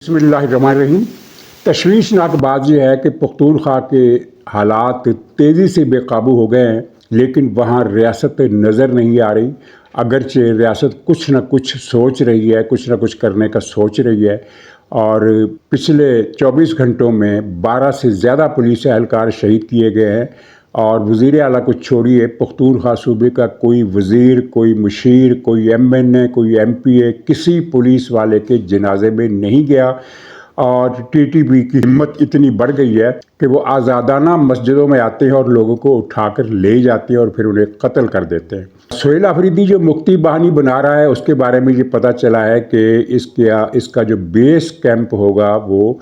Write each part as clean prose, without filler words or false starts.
बिस्मिल्लाहिर्रहमानिर्रहीम। तशवीशनाक बात यह है कि पख्तूनख्वा के हालात तेज़ी से बेकाबू हो गए हैं, लेकिन वहाँ रियासत नज़र नहीं आ रही। अगरचे रियासत कुछ न कुछ सोच रही है, कुछ न कुछ करने का सोच रही है। और पिछले 24 घंटों में 12 से ज़्यादा पुलिस एहलकार शहीद किए गए हैं। और वज़ीर आला को छोड़िए, पख्तूनख्वा सूबे का कोई वज़ीर, कोई मुशीर, कोई MNA, कोई MPA किसी पुलिस वाले के जनाजे में नहीं गया। और TTP की हिम्मत इतनी बढ़ गई है कि वो आज़ादाना मस्जिदों में आते हैं और लोगों को उठाकर ले जाते हैं और फिर उन्हें कत्ल कर देते हैं। सुहेल अफरीदी जो मुक्ति बाहिनी बना रहा है, उसके बारे में ये पता चला है कि इसका जो बेस कैंप होगा वो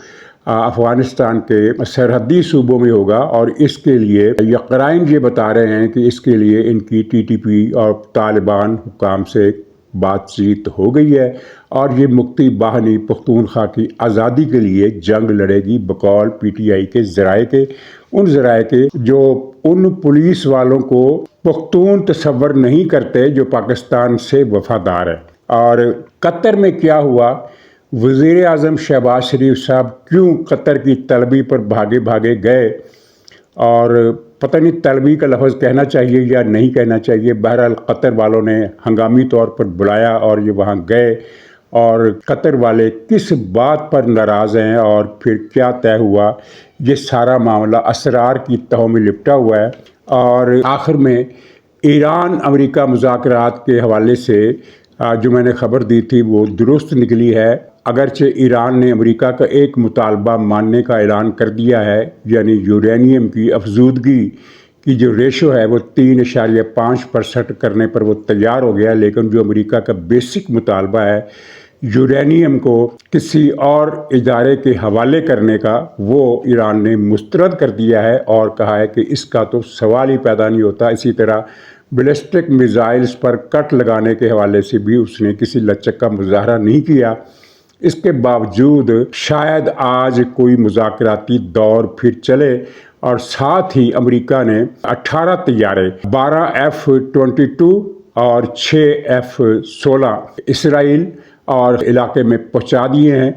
अफ़गानिस्तान के सरहदी सूबों में होगा। और इसके लिए यक़राइन ये बता रहे हैं कि इसके लिए इनकी TTP और तालिबान हुकाम से बातचीत हो गई है और ये मुक्ति बाहिनी पख्तूनख्वा की आज़ादी के लिए जंग लड़ेगी, बकौल PTI के ज़राए के, उन ज़राए के जो उन पुलिस वालों को पख्तून तसव्वुर नहीं करते जो पाकिस्तान से वफादार है। और कतर में क्या हुआ, वज़ीर आज़म शहबाज शरीफ साहब क्यों कतर की तलबी पर भागे भागे गए, और पता नहीं तलबी का लफ्ज़ कहना चाहिए या नहीं कहना चाहिए। बहरहाल कतर वालों ने हंगामी तौर पर बुलाया और ये वहाँ गए। और कतर वाले किस बात पर नाराज़ हैं और फिर क्या तय हुआ, ये सारा मामला असरार की तहों में लिपटा हुआ है। और आखिर में ईरान अमेरिका मुज़ाकरात के हवाले से जो मैंने ख़बर दी थी वो दुरुस्त निकली है। अगरचे ईरान ने अमेरिका का एक मुतालबा मानने का ऐलान कर दिया है, यानी यूरेनियम की अफजूदगी की जो रेशो है वो 3.5% करने पर वो तैयार हो गया। लेकिन जो अमेरिका का बेसिक मुतालबा है यूरेनियम को किसी और इदारे के हवाले करने का, वो ईरान ने मुस्तरद कर दिया है और कहा है कि इसका तो सवाल ही पैदा नहीं होता। इसी तरह बैलिस्टिक मिसाइल्स पर कट लगाने के हवाले से भी उसने किसी लचक का मुजाहरा नहीं किया। इसके बावजूद शायद आज कोई मुज़ाकराती दौर फिर चले। और साथ ही अमेरिका ने 18 तैयारे, 12 F-22 और 6 F-16 इसराइल और इलाके में पहुंचा दिए हैं।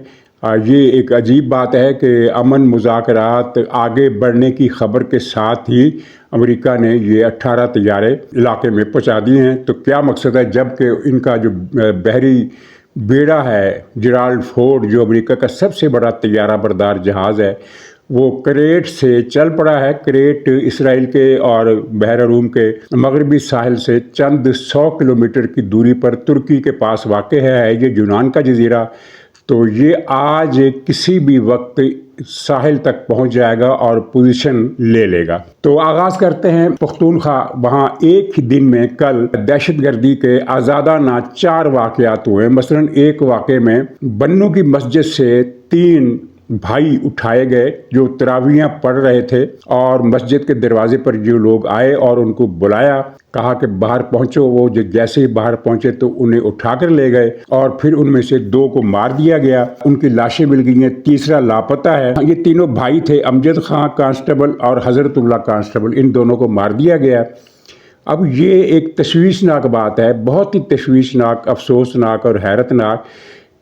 ये एक अजीब बात है कि अमन मुज़ाकरात आगे बढ़ने की खबर के साथ ही अमेरिका ने ये 18 तैयारे इलाके में पहुंचा दिए हैं। तो क्या मकसद है, जबकि इनका जो बहरी बेड़ा है जेराल्ड फोर्ड, जो अमेरिका का सबसे बड़ा तैयारा बरदार जहाज़ है, वो करेट से चल पड़ा है। करेट इसराइल के और बहर रूम के मगरबी साहिल से चंद 100 किलोमीटर की दूरी पर तुर्की के पास वाक़ है। ये यूनान का जजीरा। तो ये आज किसी भी वक्त साहिल तक पहुंच जाएगा और पोजीशन ले लेगा। तो आगाज़ करते हैं पख्तूनख्वा। वहाँ एक ही दिन में कल दहशतगर्दी के आज़ादाना 4 वाक़यात हुए। मसलन एक वाक़े में बन्नू की मस्जिद से 3 भाई उठाए गए जो तरावियाँ पढ़ रहे थे, और मस्जिद के दरवाजे पर जो लोग आए और उनको बुलाया, कहा कि बाहर पहुंचो। वो जो जैसे ही बाहर पहुंचे तो उन्हें उठाकर ले गए और फिर उनमें से 2 को मार दिया गया। उनकी लाशें मिल गई हैं, तीसरा लापता है। ये तीनों भाई थे, अमजद खां कांस्टेबल और हज़रतुल्लाह कांस्टेबल, इन दोनों को मार दिया गया। अब ये एक तशवीशनाक बात है, बहुत ही तशवीशनाक, अफसोसनाक और हैरतनाक,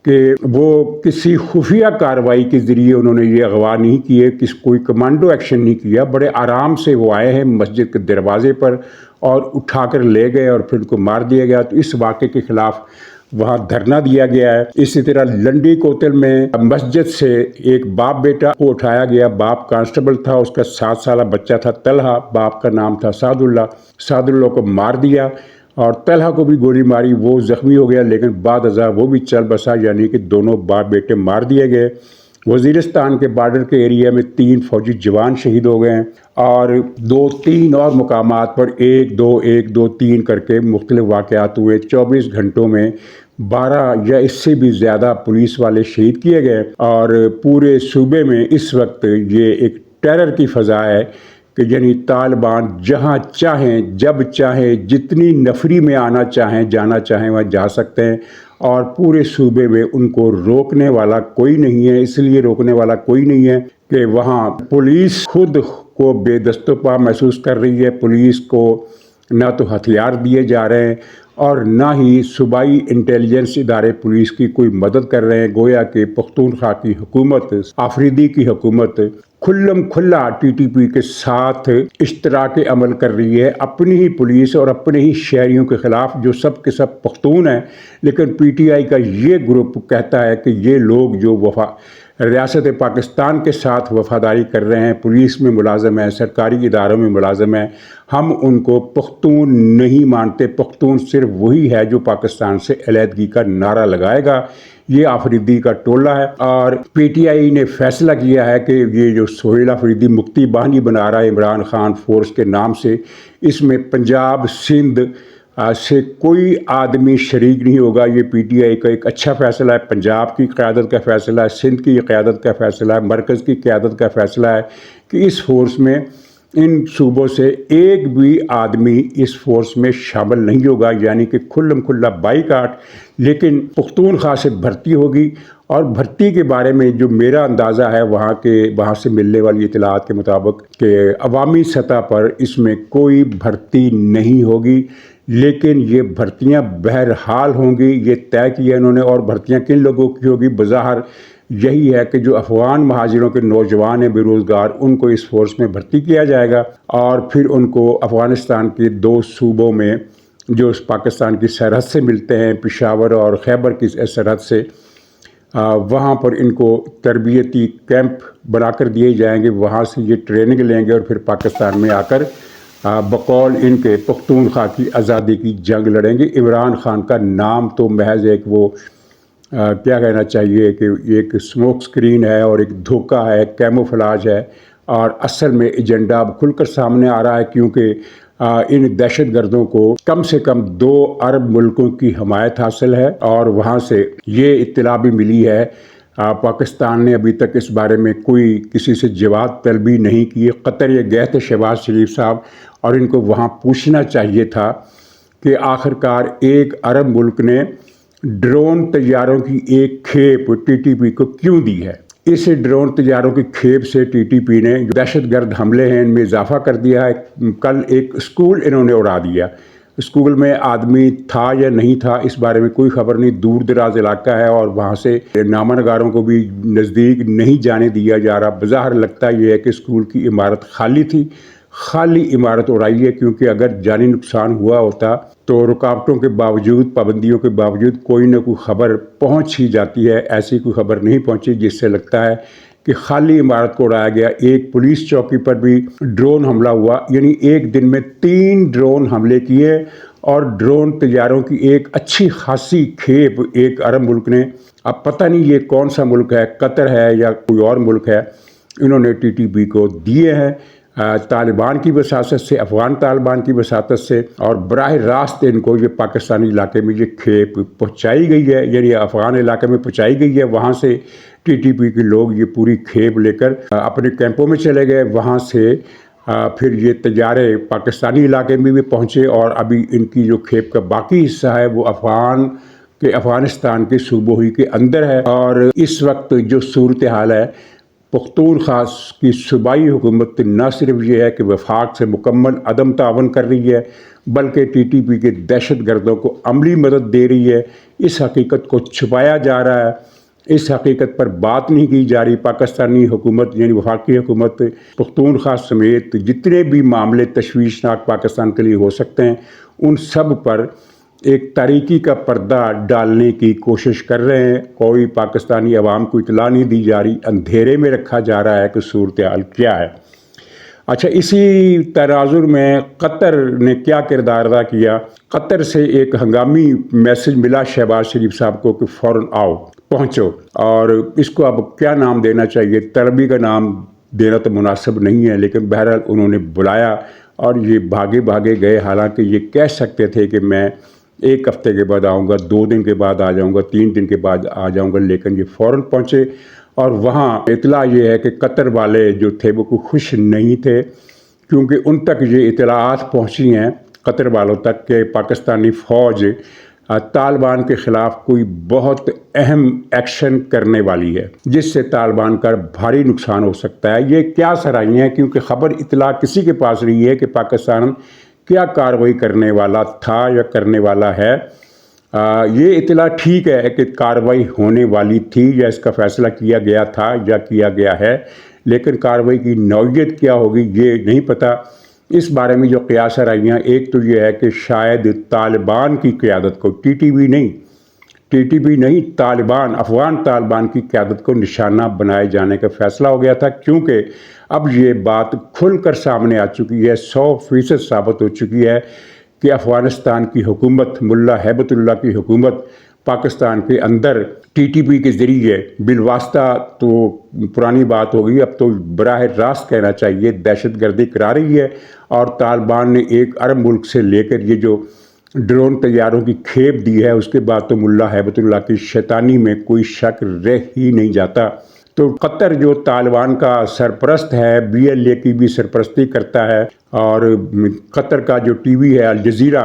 कि वो किसी खुफिया कार्रवाई के ज़रिए उन्होंने ये अगवा नहीं किए, कोई कमांडो एक्शन नहीं किया। बड़े आराम से वो आए हैं मस्जिद के दरवाजे पर और उठाकर ले गए और फिर उनको मार दिया गया। तो इस वाक़े के ख़िलाफ़ वहाँ धरना दिया गया है। इसी तरह लंडी कोतल में मस्जिद से एक बाप बेटा को उठाया गया। बाप कांस्टेबल था, उसका 7 साल बच्चा था तलहा, बाप का नाम था सादुल्लाह को मार दिया और तलहा को भी गोली मारी। वो ज़ख्मी हो गया, लेकिन बाद अज़ा वो भी चल बसा, यानी कि दोनों बाप बेटे मार दिए गए। वज़ीरिस्तान के बॉर्डर के एरिया में 3 फौजी जवान शहीद हो गए हैं और 2-3 और मुकामात पर 1-2-1-2-3 करके मुख्तलिफ वाक़यात हुए। 24 घंटों में 12 या इससे भी ज़्यादा पुलिस वाले शहीद किए गए। और पूरे सूबे में इस वक्त ये एक टेरर की फ़ज़ा है कि यानी तालिबान जहाँ चाहें, जब चाहें, जितनी नफरी में आना चाहें, जाना चाहें, वहाँ जा सकते हैं। और पूरे सूबे में उनको रोकने वाला कोई नहीं है। इसलिए रोकने वाला कोई नहीं है कि वहाँ पुलिस खुद को बेदस्तोपा महसूस कर रही है। पुलिस को ना तो हथियार दिए जा रहे हैं اور نہ ہی صوبائی انٹیلیجنس ادارے پولیس کی کوئی مدد کر رہے ہیں۔ گویا کہ پختونخوا کی حکومت، آفریدی کی حکومت کھلم کھلا ٹی ٹی پی کے ساتھ اشتراک عمل کر رہی ہے، اپنی ہی پولیس اور اپنے ہی شہریوں کے خلاف جو سب کے سب پختون ہیں۔ لیکن پی ٹی آئی کا یہ گروپ کہتا ہے کہ یہ لوگ جو ریاست پاکستان کے ساتھ وفاداری کر رہے ہیں، پولیس میں ملازم ہیں، سرکاری اداروں میں ملازم ہیں، ہم ان کو پختون نہیں مانتے، پختون صرف وہی ہے جو پاکستان سے علیحدگی کا نعرہ لگائے گا۔ یہ آفریدی کا ٹولہ ہے، اور پی ٹی آئی نے فیصلہ کیا ہے کہ یہ جو سہیل آفریدی مکتی باہنی بنا رہا ہے عمران خان فورس کے نام سے، اس میں پنجاب، سندھ سے کوئی آدمی شریک نہیں ہوگا۔ یہ پی ٹی آئی کا ایک اچھا فیصلہ ہے، پنجاب کی قیادت کا فیصلہ ہے، سندھ کی قیادت کا فیصلہ ہے، مرکز کی قیادت کا فیصلہ ہے کہ اس فورس میں ان صوبوں سے ایک بھی آدمی اس فورس میں شامل نہیں ہوگا، یعنی کہ کھلم کھلا بائیکاٹ۔ لیکن پختونخوا سے بھرتی ہوگی، اور بھرتی کے بارے میں جو میرا اندازہ ہے وہاں سے ملنے والی اطلاعات کے مطابق کہ عوامی سطح پر اس میں کوئی بھرتی نہیں ہوگی، لیکن یہ بھرتیاں بہرحال ہوں گی، یہ طے کیا انہوں نے۔ اور بھرتیاں کن لوگوں کی ہوگی؟ بظاہر یہی ہے کہ جو افغان مہاجروں کے نوجوان ہیں بے روزگار، ان کو اس فورس میں بھرتی کیا جائے گا، اور پھر ان کو افغانستان کے 2 صوبوں میں جو پاکستان کی سرحد سے ملتے ہیں، پشاور اور خیبر کی سرحد سے، وہاں پر ان کو تربیتی کیمپ بنا کر دیے جائیں گے، وہاں سے یہ ٹریننگ لیں گے اور پھر پاکستان میں آ کر بقول ان کے پختونخوا کی آزادی کی جنگ لڑیں گے۔ عمران خان کا نام تو محض ایک وہ کیا کہنا چاہیے کہ ایک اسموک سکرین ہے اور ایک دھوکہ ہے، کیموفلاج ہے، اور اصل میں ایجنڈا اب کھل کر سامنے آ رہا ہے، کیونکہ ان دہشت گردوں کو کم سے کم 2 عرب ملکوں کی حمایت حاصل ہے، اور وہاں سے یہ اطلاع بھی ملی ہے۔ پاکستان نے ابھی تک اس بارے میں کوئی کسی سے جواب طلبی نہیں کی۔ قطر یہ گئے تھے شہباز شریف صاحب، اور ان کو وہاں پوچھنا چاہیے تھا کہ آخرکار ایک عرب ملک نے ڈرون طیاروں کی ایک کھیپ ٹی ٹی پی کو کیوں دی ہے۔ اس ڈرون طیاروں کی کھیپ سے ٹی ٹی پی نے جو دہشت گرد حملے ہیں ان میں اضافہ کر دیا ہے۔ کل ایک اسکول انہوں نے اڑا دیا، اسکول میں آدمی تھا یا نہیں تھا اس بارے میں کوئی خبر نہیں، دور دراز علاقہ ہے اور وہاں سے نامہ نگاروں کو بھی نزدیک نہیں جانے دیا جا رہا۔ بظاہر لگتا یہ ہے کہ اسکول کی عمارت خالی تھی، خالی عمارت اڑائی ہے، کیونکہ اگر جانی نقصان ہوا ہوتا تو رکاوٹوں کے باوجود، پابندیوں کے باوجود کوئی نہ کوئی خبر پہنچ ہی جاتی ہے۔ ایسی کوئی خبر نہیں پہنچی، جس سے لگتا ہے کہ خالی عمارت کو اڑایا گیا۔ ایک پولیس چوکی پر بھی ڈرون حملہ ہوا، یعنی ایک دن میں 3 ڈرون حملے کیے، اور ڈرون طیاروں کی ایک اچھی خاصی کھیپ ایک عرب ملک نے، اب پتہ نہیں یہ کون سا ملک ہے، قطر ہے یا کوئی اور ملک ہے، انہوں نے ٹی ٹی پی کو دیے ہیں، طالبان کی وساطت سے، افغان طالبان کی وساطت سے، اور براہ راست ان کو یہ پاکستانی علاقے میں یہ کھیپ پہنچائی گئی ہے، یعنی افغان علاقے میں پہنچائی گئی ہے۔ وہاں سے ٹی ٹی پی کے لوگ یہ پوری کھیپ لے کر اپنے کیمپوں میں چلے گئے، وہاں سے پھر یہ طیارے پاکستانی علاقے میں بھی پہنچے، اور ابھی ان کی جو کھیپ کا باقی حصہ ہے وہ افغانستان کے صوبوں ہی کے اندر ہے۔ اور اس وقت جو صورتحال ہے، پختونخوا کی صوبائی حکومت نہ صرف یہ ہے کہ وفاق سے مکمل عدم تعاون کر رہی ہے، بلکہ ٹی ٹی پی کے دہشت گردوں کو عملی مدد دے رہی ہے۔ اس حقیقت کو چھپایا جا رہا ہے، اس حقیقت پر بات نہیں کی جا رہی۔ پاکستانی حکومت یعنی وفاقی حکومت پختونخوا سمیت جتنے بھی معاملے تشویشناک پاکستان کے لیے ہو سکتے ہیں، ان سب پر ایک تاریکی کا پردہ ڈالنے کی کوشش کر رہے ہیں۔ کوئی پاکستانی عوام کو اطلاع نہیں دی جا رہی، اندھیرے میں رکھا جا رہا ہے کہ صورتحال کیا ہے۔ اچھا، اسی تناظر میں قطر نے کیا کردار ادا کیا؟ قطر سے ایک ہنگامی میسج ملا شہباز شریف صاحب کو کہ فوراً آؤ، پہنچو، اور اس کو اب کیا نام دینا چاہیے؟ طلبی کا نام دینا تو مناسب نہیں ہے، لیکن بہرحال انہوں نے بلایا اور یہ بھاگے گئے، حالانکہ یہ کہہ سکتے تھے کہ میں 1 ہفتے کے بعد آؤں گا، 2 دن کے بعد آ جاؤں گا، 3 دن کے بعد آ جاؤں گا، لیکن یہ فوراً پہنچے۔ اور وہاں اطلاع یہ ہے کہ قطر والے جو تھے وہ کوئی خوش نہیں تھے، کیونکہ ان تک یہ اطلاعات پہنچی ہیں قطر والوں تک کہ پاکستانی فوج طالبان کے خلاف کوئی بہت اہم ایکشن کرنے والی ہے، جس سے طالبان کا بھاری نقصان ہو سکتا ہے۔ یہ کیا سرائیاں ہیں، کیونکہ خبر اطلاع کسی کے پاس نہیں ہے کہ پاکستان क्या कार्रवाई करने वाला था या करने वाला है। ये इतला ठीक है कि कार्रवाई होने वाली थी या इसका फैसला किया गया था या किया गया है, लेकिन कार्रवाई की नौयत क्या होगी ये नहीं पता। इस बारे में जो क़ियास आराइयाँ, एक तो ये है कि शायद तालिबान की क़यादत को, टीटीपी नहीं तालिबान, अफ़गान तालिबान की क़यादत को निशाना बनाए जाने का फ़ैसला हो गया था, क्योंकि अब ये बात खुलकर सामने आ चुकी है, 100% साबित हो चुकी है कि अफ़गानिस्तान की हुकूमत, मुल्ला हैबतुल्लाह की हुकूमत पाकिस्तान के अंदर टीटीपी के ज़रिए बिलवास्ता, तो पुरानी बात हो गई, अब तो बराह रास्त कहना चाहिए, दहशतगर्दी करा रही है। और तालिबान ने एक अरब मुल्क से लेकर ये जो ड्रोन तैयारों की खेप दी है, उसके बाद तो मुल्ला हैबतुल्लाह की शैतानी में कोई शक रह ही नहीं जाता। तो कतर जो तालिबान का सरपरस्त है, BLA की भी सरपरस्ती करता है, और कतर का जो टीवी है अल जज़ीरा,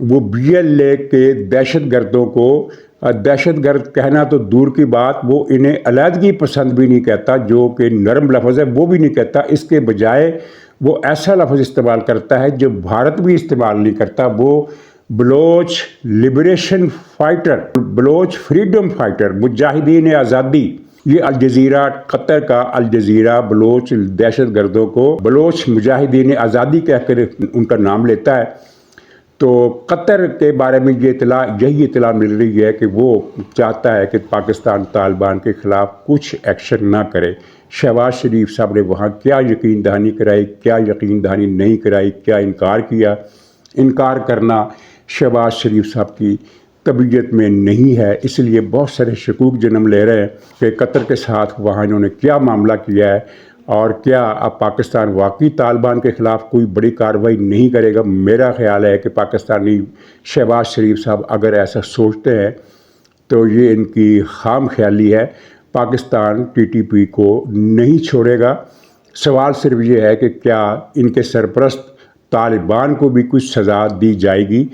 वो BLA के दहशतगर्दों को, दहशतगर्द कहना तो दूर की बात, वो इन्हें अलहदगी पसंद भी नहीं कहता, जो कि नरम लफ्ज़ है वो भी नहीं कहता। इसके बजाय वो ऐसा लफ्ज़ इस्तेमाल करता है जो भारत भी इस्तेमाल नहीं करता, वो Baloch liberation fighter, Baloch freedom fighter, मुजाहिदीन आज़ादी। ये अल जज़ीरा, कतर का अल जज़ीरा बलोच दहशतगर्दों को बलोच मुजाहिदीन आज़ादी कहकर उनका नाम लेता है। तो कतर के बारे में यही इतला मिल रही है कि वो चाहता है कि पाकिस्तान तालिबान के ख़िलाफ़ कुछ एक्शन ना करे। शहबाज शरीफ साहब ने वहाँ क्या यकीन दहानी कराई, क्या यकीन दहानी नहीं कराई, क्या इनकार किया। इनकार करना शहबाज शरीफ साहब की तबीयत में नहीं है, इसलिए बहुत सारे शकूक जन्म ले रहे हैं कि कतर के साथ वहाँ इन्होंने क्या मामला किया है, और क्या अब पाकिस्तान वाकई तालिबान के ख़िलाफ़ कोई बड़ी कार्रवाई नहीं करेगा। मेरा ख़्याल है कि पाकिस्तानी शहबाज शरीफ साहब अगर ऐसा सोचते हैं तो ये इनकी खाम ख्याली है। पाकिस्तान TTP को नहीं छोड़ेगा। सवाल सिर्फ ये है कि क्या इनके सरपरस्त तालिबान को भी कुछ सज़ा दी जाएगी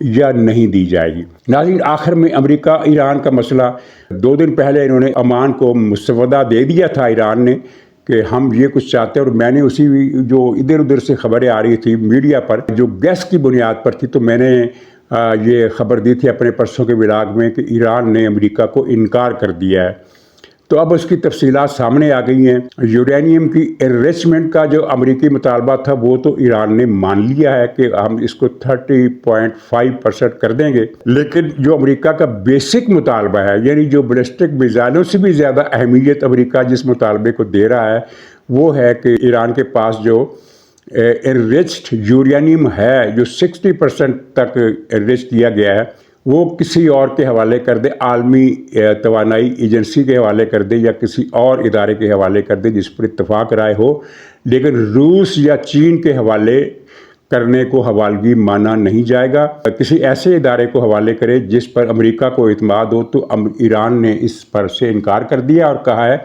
या नहीं दी जाएगी। नाज़रीन, आखिर में अमेरिका ईरान का मसला, 2 दिन पहले इन्होंने ओमान को मुसवदा दे दिया था ईरान ने कि हम ये कुछ चाहते हैं, और मैंने उसी जो इधर उधर से खबरें आ रही थी मीडिया पर, जो गैस की बुनियाद पर थी, तो मैंने ये खबर दी थी अपने परसों के व्लॉग में कि ईरान ने अमेरिका को इनकार कर दिया है। तो अब उसकी तफसीलात सामने आ गई हैं। यूरेनियम की एनरिचमेंट का जो अमरीकी मुतालबा था वो तो ईरान ने मान लिया है कि हम इसको 30.5% कर देंगे, लेकिन जो अमेरिका का बेसिक मुतालबा है, यानी जो बैलिस्टिक मिसाइलों से भी ज़्यादा अहमियत अमेरिका जिस मुतालबे को दे रहा है, वो है कि ईरान के पास जो एनरिच्ड यूरेनियम है, जो 60% तक एनरिच किया गया है, वो किसी और के हवाले कर दे, आलमी तवानाई एजेंसी के हवाले कर दे या किसी और इदारे के हवाले कर दे जिस पर इत्तफाक राय हो, लेकिन रूस या चीन के हवाले करने को हवालगी माना नहीं जाएगा। किसी ऐसे इदारे को हवाले करे जिस पर अमेरिका को इत्मीनान हो। तो ईरान ने इस पर से इनकार कर दिया और कहा है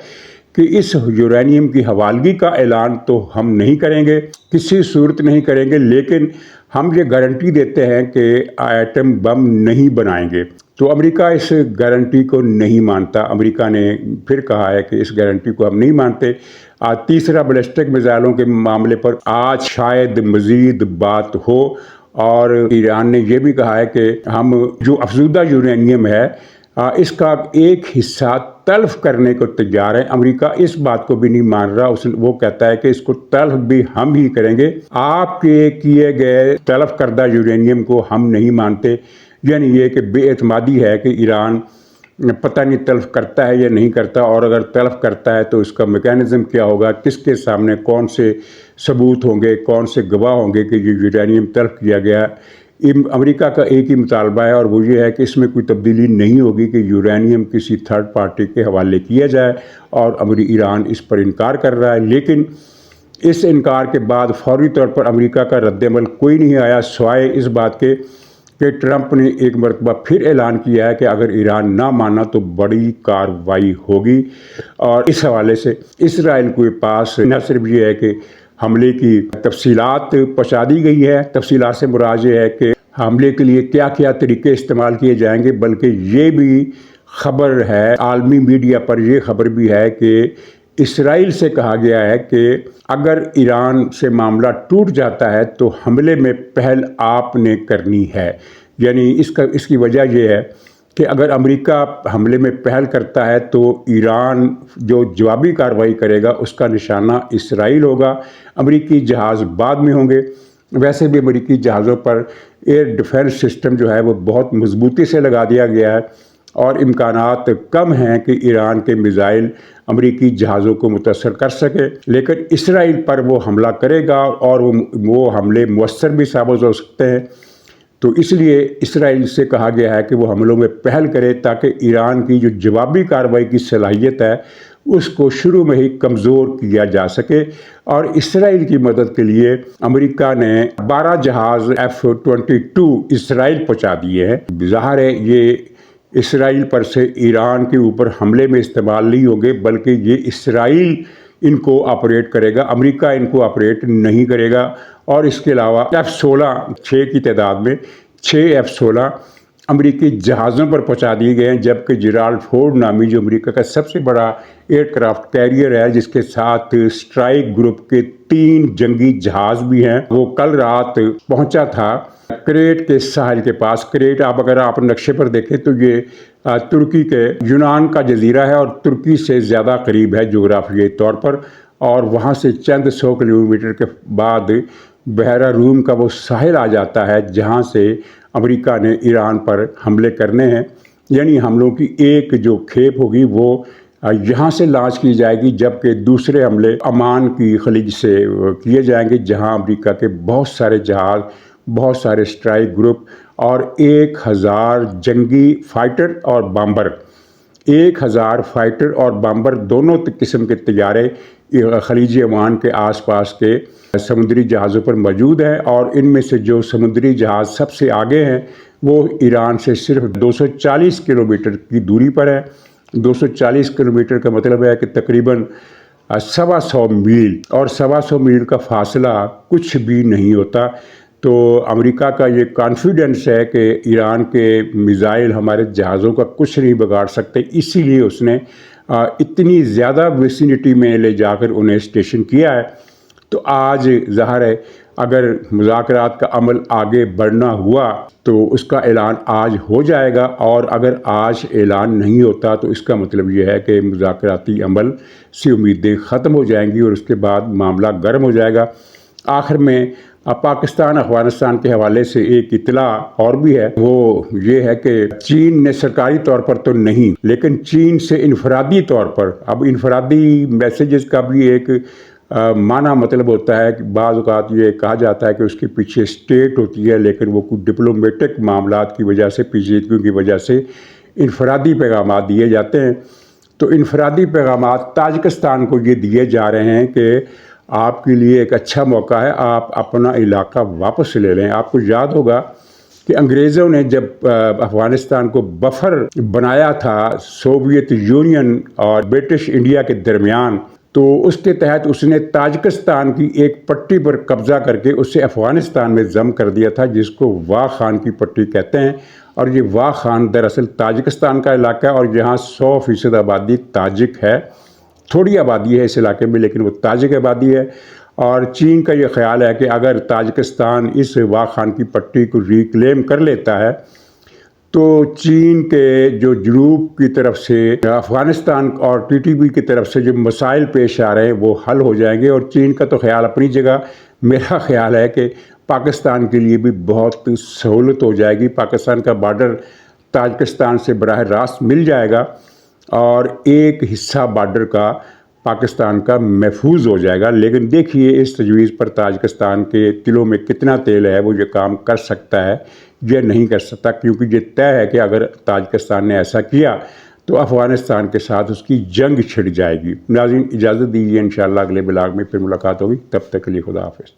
कि इस यूरेनियम की हवालगी का ऐलान तो हम नहीं करेंगे, किसी सूरत नहीं करेंगे, लेकिन हम ये गारंटी देते हैं कि एटम बम नहीं बनाएंगे। तो अमेरिका इस गारंटी को नहीं मानता। अमेरिका ने फिर कहा है कि इस गारंटी को हम नहीं मानते। तीसरा, बैलिस्टिक मिसाइलों के मामले पर आज शायद मज़ीद बात हो, और ईरान ने यह भी कहा है कि हम जो अफजूदा यूरेनियम है इसका एक हिस्सा तल्फ करने को तैयार है। अमेरिका इस बात को भी नहीं मान रहा, वो कहता है कि इसको तल्फ भी हम ही करेंगे, आपके किए गए तल्फ करदा यूरेनियम को हम नहीं मानते। यानी ये कि बेएतमादी है कि ईरान पता नहीं तल्फ करता है या नहीं करता, और अगर तल्फ करता है तो इसका मैकेनिज़्म क्या होगा, किसके सामने कौन से सबूत होंगे, कौन से गवाह होंगे कि ये यूरेनियम तल्फ किया गया। अमेरिका का एक ही मुतालबा है, और वो ये है कि इसमें कोई तब्दीली नहीं होगी कि यूरेनियम किसी थर्ड पार्टी के हवाले किया जाए, और ईरान इस पर इनकार कर रहा है। लेकिन इस इनकार के बाद फौरी तौर पर अमेरिका का रद्दअमल कोई नहीं आया, सिवाय इस बात के कि ट्रंप ने एक मरतबा फिर ऐलान किया है कि अगर ईरान ना माना तो बड़ी कार्रवाई होगी। और इस हवाले से इसराइल के पास न सिर्फ ये है कि हमले की तफसीलात पहुँचा दी गई है, तफसीलात से मुराद ये है कि हमले के लिए क्या क्या तरीके इस्तेमाल किए जाएंगे, बल्कि ये भी खबर है, आलमी मीडिया पर ये खबर भी है कि اسرائیل سے کہا گیا ہے کہ اگر ایران سے معاملہ ٹوٹ جاتا ہے تو حملے میں پہل آپ نے کرنی ہے. یعنی اس کی وجہ یہ ہے کہ اگر امریکہ حملے میں پہل کرتا ہے تو ایران جو جوابی کارروائی کرے گا اس کا نشانہ اسرائیل ہوگا. امریکی جہاز بعد میں ہوں گے. ویسے بھی امریکی جہازوں پر ایئر ڈیفنس سسٹم جو ہے وہ بہت مضبوطی سے لگا دیا گیا ہے اور امکانات کم ہیں کہ ایران کے میزائل امریکی جہازوں کو متاثر کر سکے. لیکن اسرائیل پر وہ حملہ کرے گا اور وہ حملے مؤثر بھی ثابت ہو سکتے ہیں. تو اس لیے اسرائیل سے کہا گیا ہے کہ وہ حملوں میں پہل کرے تاکہ ایران کی جو جوابی کارروائی کی صلاحیت ہے اس کو شروع میں ہی کمزور کیا جا سکے. اور اسرائیل کی مدد کے لیے امریکہ نے 12 جہاز F-22 اسرائیل پہنچا دیے ہیں. ظاہر ہے یہ اسرائیل پر سے ایران کے اوپر حملے میں استعمال نہیں ہوں گے بلکہ یہ اسرائیل ان کو آپریٹ کرے گا، امریکہ ان کو آپریٹ نہیں کرے گا. اور اس کے علاوہ F-16 6 کی تعداد میں 6 F-16 امریکی جہازوں پر پہنچا دیے گئے ہیں، جبکہ جیرالڈ فورڈ نامی جو امریکہ کا سب سے بڑا ایئر کرافٹ کیریئر ہے جس کے ساتھ اسٹرائک گروپ کے 3 جنگی جہاز بھی ہیں، وہ کل رات پہنچا تھا کریٹ کے ساحل کے پاس. کریٹ اگر آپ نقشے پر دیکھیں تو یہ ترکی کے یونان کا جزیرہ ہے اور ترکی سے زیادہ قریب ہے جغرافیائی طور پر، اور وہاں سے چند 100 کلومیٹر کے بعد بحیرہ روم کا وہ ساحل آ جاتا ہے جہاں سے امریکہ نے ایران پر حملے کرنے ہیں. یعنی حملوں کی ایک جو کھیپ ہوگی وہ یہاں سے لانچ کی جائے گی، جبکہ دوسرے حملے عمان کی خلیج سے کیے جائیں گے جہاں امریکہ کے بہت سارے جہاز، بہت سارے اسٹرائک گروپ اور 1000 جنگی فائٹر اور بامبر 1000 فائٹر اور بامبر دونوں قسم کے طیارے خلیج عمان کے آس پاس کے سمندری جہازوں پر موجود ہیں. اور ان میں سے جو سمندری جہاز سب سے آگے ہیں وہ ایران سے صرف 240 کلومیٹر کی دوری پر ہے. 240 کلومیٹر کا مطلب ہے کہ تقریباً 125 میل، اور 125 میل کا فاصلہ کچھ بھی نہیں ہوتا. تو امریکہ کا یہ کانفیڈنس ہے کہ ایران کے میزائل ہمارے جہازوں کا کچھ نہیں بگاڑ سکتے، اسی لیے اس نے اتنی زیادہ ویسینٹی میں لے جا کر انہیں اسٹیشن کیا ہے. تو آج ظاہر ہے اگر مذاکرات کا عمل آگے بڑھنا ہوا تو اس کا اعلان آج ہو جائے گا، اور اگر آج اعلان نہیں ہوتا تو اس کا مطلب یہ ہے کہ مذاکراتی عمل سے امیدیں ختم ہو جائیں گی اور اس کے بعد معاملہ گرم ہو جائے گا. آخر میں پاکستان افغانستان کے حوالے سے ایک اطلاع اور بھی ہے، وہ یہ ہے کہ چین نے سرکاری طور پر تو نہیں لیکن چین سے انفرادی طور پر، اب انفرادی میسیجز کا بھی ایک معنی مطلب ہوتا ہے کہ بعض اوقات یہ کہا جاتا ہے کہ اس کے پیچھے اسٹیٹ ہوتی ہے، لیکن وہ کچھ ڈپلومیٹک معاملات کی وجہ سے، پیچیدگیوں کی وجہ سے انفرادی پیغامات دیے جاتے ہیں. تو انفرادی پیغامات تاجکستان کو یہ دیے جا رہے ہیں کہ آپ کے لیے ایک اچھا موقع ہے، آپ اپنا علاقہ واپس لے لیں. آپ کو یاد ہوگا کہ انگریزوں نے جب افغانستان کو بفر بنایا تھا سوویت یونین اور برٹش انڈیا کے درمیان، تو اس کے تحت اس نے تاجکستان کی ایک پٹی پر قبضہ کر کے اسے افغانستان میں ضم کر دیا تھا، جس کو واغ خان کی پٹی کہتے ہیں. اور یہ واغ خان دراصل تاجکستان کا علاقہ ہے اور جہاں 100% آبادی تاجک ہے. تھوڑی آبادی ہے اس علاقے میں لیکن وہ تاجک آبادی ہے. اور چین کا یہ خیال ہے کہ اگر تاجکستان اس واغ خان کی پٹی کو ریکلیم کر لیتا ہے تو چین کے جو جنوب کی طرف سے افغانستان اور TTP کی طرف سے جو مسائل پیش آ رہے ہیں وہ حل ہو جائیں گے. اور چین کا تو خیال اپنی جگہ، میرا خیال ہے کہ پاکستان کے لیے بھی بہت سہولت ہو جائے گی. پاکستان کا بارڈر تاجکستان سے براہ راست مل جائے گا اور ایک حصہ بارڈر کا پاکستان کا محفوظ ہو جائے گا. لیکن دیکھیے اس تجویز پر تاجکستان کے دلوں میں کتنا تیل ہے، وہ یہ کام کر سکتا ہے یا نہیں کر سکتا، کیونکہ یہ طے ہے کہ اگر تاجکستان نے ایسا کیا تو افغانستان کے ساتھ اس کی جنگ چھڑ جائے گی. ناظرین اجازت دیجیے، انشاءاللہ اگلے بلاگ میں پھر ملاقات ہوگی، تب تک کے لیے خدا حافظ.